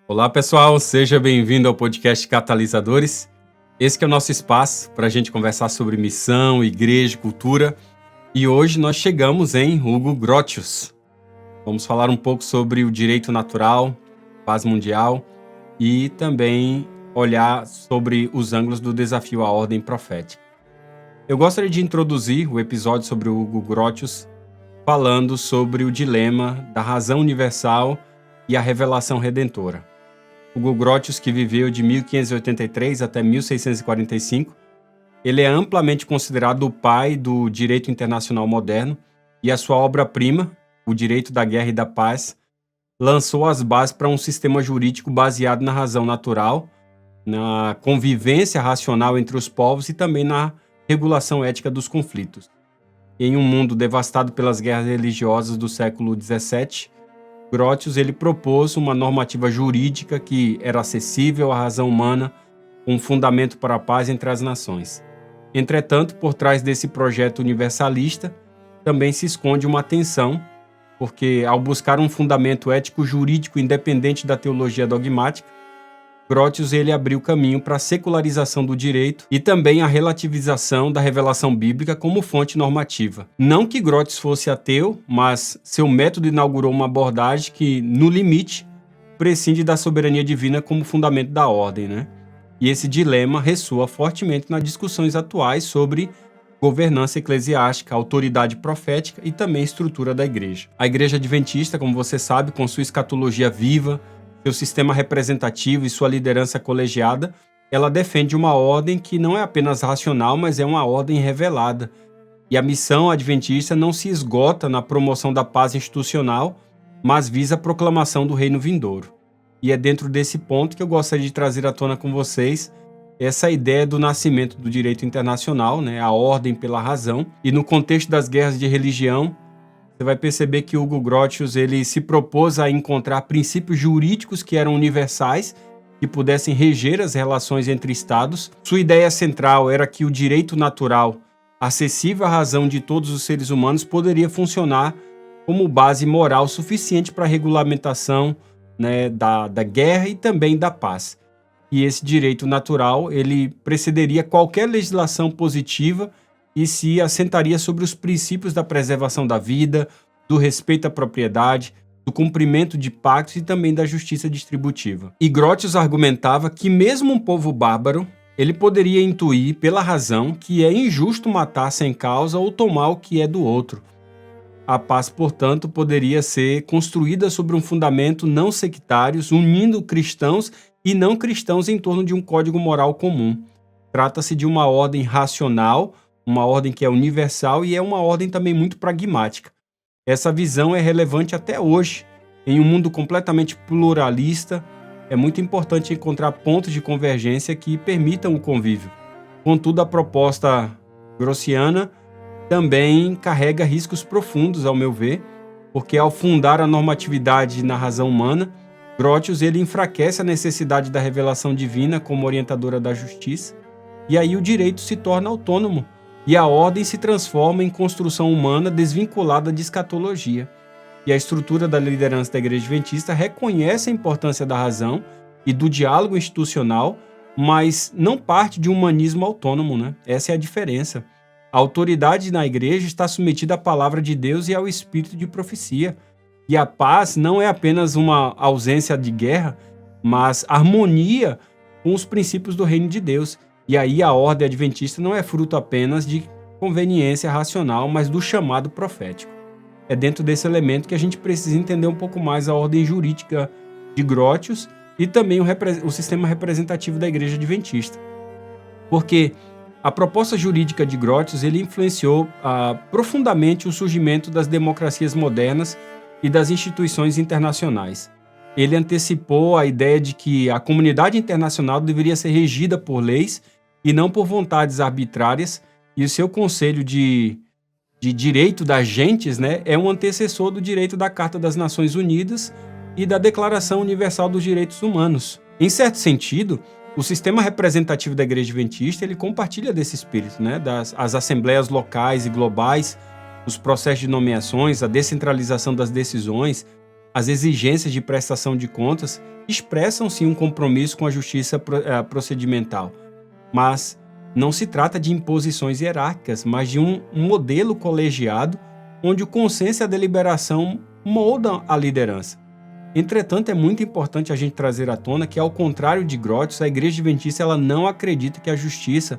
Olá pessoal, seja bem-vindo ao podcast Catalisadores. Esse que é o nosso espaço para a gente conversar sobre missão, igreja, cultura. E hoje nós chegamos em Hugo Grotius. Vamos falar um pouco sobre o direito natural, paz mundial e também olhar sobre os ângulos do desafio à ordem profética. Eu gostaria de introduzir o episódio sobre o Hugo Grotius falando sobre o dilema da razão universal e a revelação redentora. Hugo Grotius, que viveu de 1583 até 1645, ele é amplamente considerado o pai do direito internacional moderno e a sua obra-prima, O Direito da Guerra e da Paz, lançou as bases para um sistema jurídico baseado na razão natural, na convivência racional entre os povos e também na regulação ética dos conflitos. Em um mundo devastado pelas guerras religiosas do século XVII, Grotius ele propôs uma normativa jurídica que era acessível à razão humana, um fundamento para a paz entre as nações. Entretanto, por trás desse projeto universalista, também se esconde uma tensão, porque ao buscar um fundamento ético-jurídico independente da teologia dogmática, Grotius ele abriu caminho para a secularização do direito e também a relativização da revelação bíblica como fonte normativa. Não que Grotius fosse ateu, mas seu método inaugurou uma abordagem que, no limite, prescinde da soberania divina como fundamento da ordem, né? E esse dilema ressoa fortemente nas discussões atuais sobre governança eclesiástica, autoridade profética e também estrutura da igreja. A igreja adventista, como você sabe, com sua escatologia viva, seu sistema representativo e sua liderança colegiada, ela defende uma ordem que não é apenas racional, mas é uma ordem revelada. E a missão adventista não se esgota na promoção da paz institucional, mas visa a proclamação do reino vindouro. E é dentro desse ponto que eu gostaria de trazer à tona com vocês essa ideia do nascimento do direito internacional, né, a ordem pela razão, e no contexto das guerras de religião, você vai perceber que Hugo Grotius ele se propôs a encontrar princípios jurídicos que eram universais e pudessem reger as relações entre estados. Sua ideia central era que o direito natural, acessível à razão de todos os seres humanos, poderia funcionar como base moral suficiente para a regulamentação, né, da guerra e também da paz. E esse direito natural ele precederia qualquer legislação positiva e se assentaria sobre os princípios da preservação da vida, do respeito à propriedade, do cumprimento de pactos e também da justiça distributiva. E Grotius argumentava que mesmo um povo bárbaro, ele poderia intuir pela razão que é injusto matar sem causa ou tomar o que é do outro. A paz, portanto, poderia ser construída sobre um fundamento não sectário, unindo cristãos e não cristãos em torno de um código moral comum. Trata-se de uma ordem racional, uma ordem que é universal e é uma ordem também muito pragmática. Essa visão é relevante até hoje. Em um mundo completamente pluralista, é muito importante encontrar pontos de convergência que permitam o convívio. Contudo, a proposta grotiana também carrega riscos profundos, ao meu ver, porque ao fundar a normatividade na razão humana, Grotius ele enfraquece a necessidade da revelação divina como orientadora da justiça, e aí o direito se torna autônomo, e a ordem se transforma em construção humana desvinculada de escatologia. E a estrutura da liderança da Igreja Adventista reconhece a importância da razão e do diálogo institucional, mas não parte de um humanismo autônomo, né? Essa é a diferença. A autoridade na Igreja está submetida à palavra de Deus e ao espírito de profecia. E a paz não é apenas uma ausência de guerra, mas harmonia com os princípios do reino de Deus. E aí a ordem adventista não é fruto apenas de conveniência racional, mas do chamado profético. É dentro desse elemento que a gente precisa entender um pouco mais a ordem jurídica de Grotius e também o sistema representativo da Igreja Adventista. Porque a proposta jurídica de Grotius ele influenciou profundamente o surgimento das democracias modernas e das instituições internacionais. Ele antecipou a ideia de que a comunidade internacional deveria ser regida por leis e não por vontades arbitrárias, e o seu conselho de direito das gentes, né, é um antecessor do direito da Carta das Nações Unidas e da Declaração Universal dos Direitos Humanos. Em certo sentido, o sistema representativo da Igreja Adventista ele compartilha desse espírito, né, as assembleias locais e globais, os processos de nomeações, a descentralização das decisões, As exigências de prestação de contas expressam sim um compromisso com a justiça procedimental, mas não se trata de imposições hierárquicas, mas de um modelo colegiado onde o consenso e a deliberação moldam a liderança. Entretanto, é muito importante a gente trazer à tona que, ao contrário de Grotius, a Igreja Adventista ela não acredita que a justiça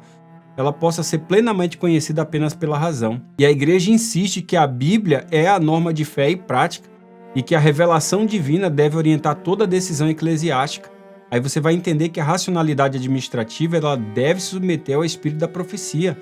ela possa ser plenamente conhecida apenas pela razão. E a Igreja insiste que a Bíblia é a norma de fé e prática e que a revelação divina deve orientar toda a decisão eclesiástica. Aí você vai entender que a racionalidade administrativa ela deve se submeter ao espírito da profecia.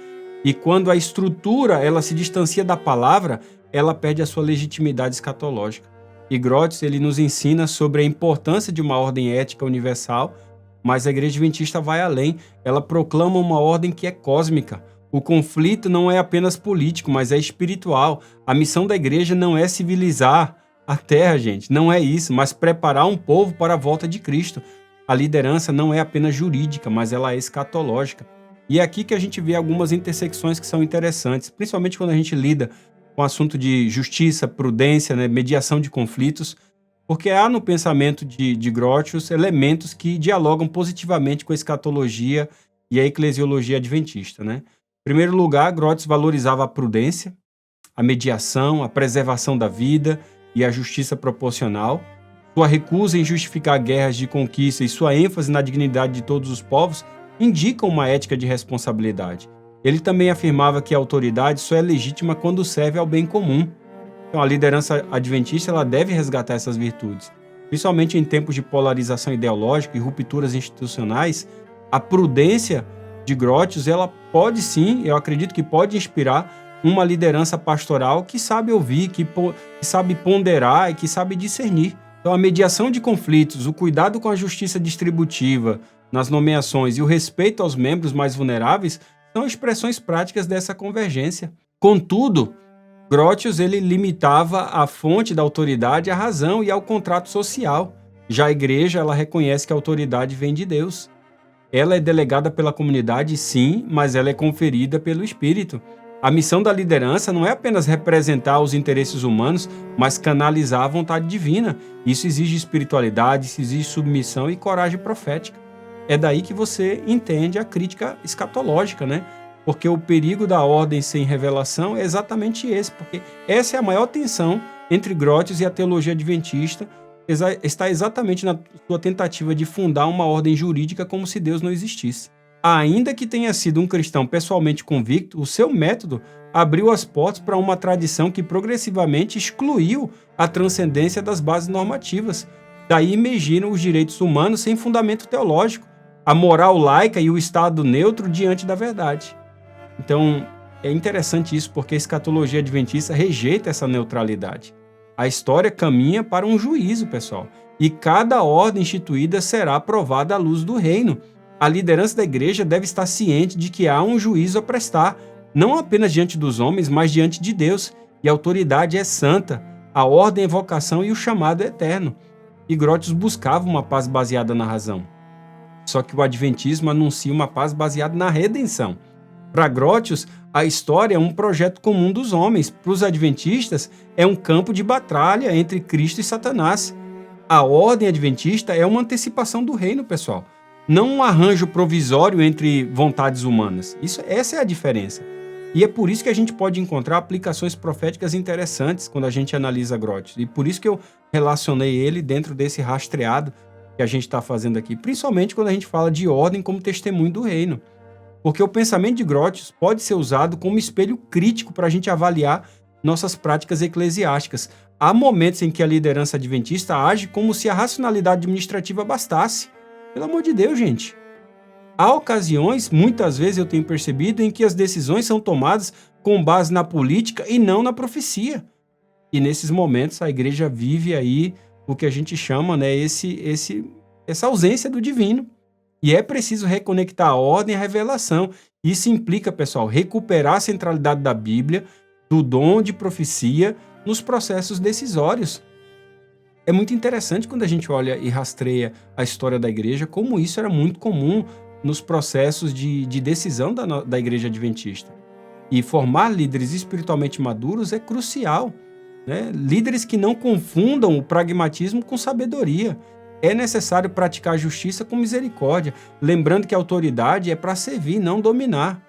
E quando a estrutura ela se distancia da palavra, ela perde a sua legitimidade escatológica. E Grotius ele nos ensina sobre a importância de uma ordem ética universal, mas a Igreja Adventista vai além. Ela proclama uma ordem que é cósmica. O conflito não é apenas político, mas é espiritual. A missão da igreja não é civilizar a terra, gente. Não é isso, mas preparar um povo para a volta de Cristo. A liderança não é apenas jurídica, mas ela é escatológica. E é aqui que a gente vê algumas intersecções que são interessantes, principalmente quando a gente lida com o assunto de justiça, prudência, né, mediação de conflitos, porque há no pensamento de Grotius elementos que dialogam positivamente com a escatologia e a eclesiologia adventista. Né? Em primeiro lugar, Grotius valorizava a prudência, a mediação, a preservação da vida e a justiça proporcional. Sua recusa em justificar guerras de conquista e sua ênfase na dignidade de todos os povos indicam uma ética de responsabilidade. Ele também afirmava que a autoridade só é legítima quando serve ao bem comum. Então, a liderança adventista ela deve resgatar essas virtudes. Principalmente em tempos de polarização ideológica e rupturas institucionais, a prudência de Grotius, ela pode sim, eu acredito que pode inspirar uma liderança pastoral que sabe ouvir, que sabe ponderar e que sabe discernir. Então, a mediação de conflitos, o cuidado com a justiça distributiva nas nomeações e o respeito aos membros mais vulneráveis são expressões práticas dessa convergência. Contudo, Grotius ele limitava a fonte da autoridade à razão e ao contrato social. Já a igreja ela reconhece que a autoridade vem de Deus. Ela é delegada pela comunidade, sim, mas ela é conferida pelo Espírito. A missão da liderança não é apenas representar os interesses humanos, mas canalizar a vontade divina. Isso exige espiritualidade, isso exige submissão e coragem profética. É daí que você entende a crítica escatológica, né? Porque o perigo da ordem sem revelação é exatamente esse, porque essa é a maior tensão entre Grotius e a teologia adventista, está exatamente na sua tentativa de fundar uma ordem jurídica como se Deus não existisse. Ainda que tenha sido um cristão pessoalmente convicto, o seu método abriu as portas para uma tradição que progressivamente excluiu a transcendência das bases normativas. Daí emergiram os direitos humanos sem fundamento teológico, a moral laica e o estado neutro diante da verdade. Então, é interessante isso porque a escatologia adventista rejeita essa neutralidade. A história caminha para um juízo, pessoal, e cada ordem instituída será aprovada à luz do reino. A liderança da igreja deve estar ciente de que há um juízo a prestar, não apenas diante dos homens, mas diante de Deus, e a autoridade é santa, a ordem é vocação e o chamado é eterno. E Grotius buscava uma paz baseada na razão. Só que o adventismo anuncia uma paz baseada na redenção. Para Grotius, a história é um projeto comum dos homens. Para os adventistas, é um campo de batalha entre Cristo e Satanás. A ordem adventista é uma antecipação do reino, pessoal. Não um arranjo provisório entre vontades humanas. Essa é a diferença. E é por isso que a gente pode encontrar aplicações proféticas interessantes quando a gente analisa Grotius. E por isso que eu relacionei ele dentro desse rastreado que a gente está fazendo aqui, principalmente quando a gente fala de ordem como testemunho do reino. Porque o pensamento de Grotius pode ser usado como espelho crítico para a gente avaliar nossas práticas eclesiásticas. Há momentos em que a liderança adventista age como se a racionalidade administrativa bastasse. Pelo amor de Deus, gente. Há ocasiões, muitas vezes eu tenho percebido, em que as decisões são tomadas com base na política e não na profecia. E nesses momentos a igreja vive aí o que a gente chama, né, essa ausência do divino. E é preciso reconectar a ordem e a revelação. Isso implica, pessoal, recuperar a centralidade da Bíblia, do dom de profecia nos processos decisórios. É muito interessante quando a gente olha e rastreia a história da igreja, como isso era muito comum nos processos de decisão da igreja adventista. E formar líderes espiritualmente maduros é crucial. né? Líderes que não confundam o pragmatismo com sabedoria. É necessário praticar a justiça com misericórdia, lembrando que a autoridade é para servir, não dominar.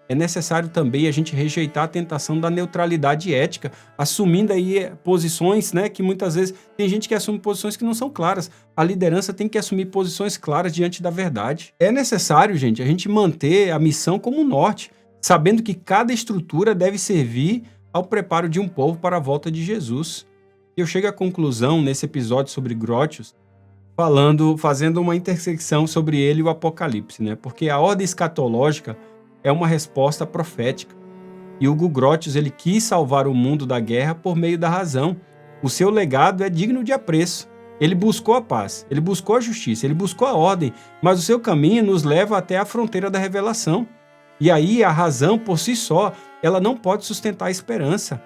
É necessário também a gente rejeitar a tentação da neutralidade ética, assumindo aí posições, né, que muitas vezes tem gente que assume posições que não são claras. A liderança tem que assumir posições claras diante da verdade. É necessário, gente, a gente manter a missão como norte, sabendo que cada estrutura deve servir ao preparo de um povo para a volta de Jesus. E eu chego à conclusão nesse episódio sobre Grotius, fazendo uma intersecção sobre ele e o Apocalipse, né? Porque a ordem escatológica é uma resposta profética. E Hugo Grotius, ele quis salvar o mundo da guerra por meio da razão. O seu legado é digno de apreço. Ele buscou a paz, ele buscou a justiça, ele buscou a ordem, mas o seu caminho nos leva até a fronteira da revelação. E aí a razão por si só, ela não pode sustentar a esperança.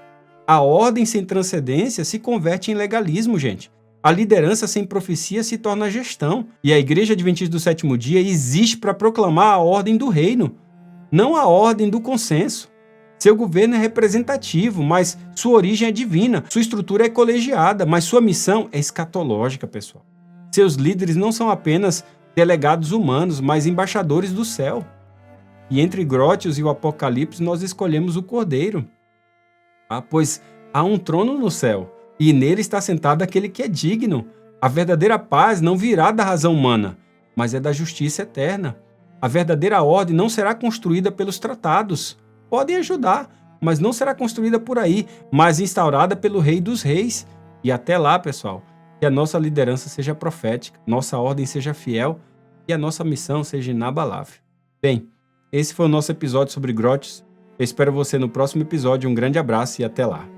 A ordem sem transcendência se converte em legalismo, gente. A liderança sem profecia se torna gestão. E a Igreja Adventista do Sétimo Dia existe para proclamar a ordem do reino, não a ordem do consenso. Seu governo é representativo, mas sua origem é divina. Sua estrutura é colegiada, mas sua missão é escatológica, pessoal. Seus líderes não são apenas delegados humanos, mas embaixadores do céu. E entre Grotius e o Apocalipse, nós escolhemos o Cordeiro. Pois há um trono no céu, e nele está sentado aquele que é digno. A verdadeira paz não virá da razão humana, mas é da justiça eterna. A verdadeira ordem não será construída pelos tratados. Podem ajudar, mas não será construída por aí, mas instaurada pelo Rei dos Reis. E até lá, pessoal, que a nossa liderança seja profética, nossa ordem seja fiel e a nossa missão seja inabalável. Bem, esse foi o nosso episódio sobre Grotius. Eu espero você no próximo episódio. Um grande abraço e até lá.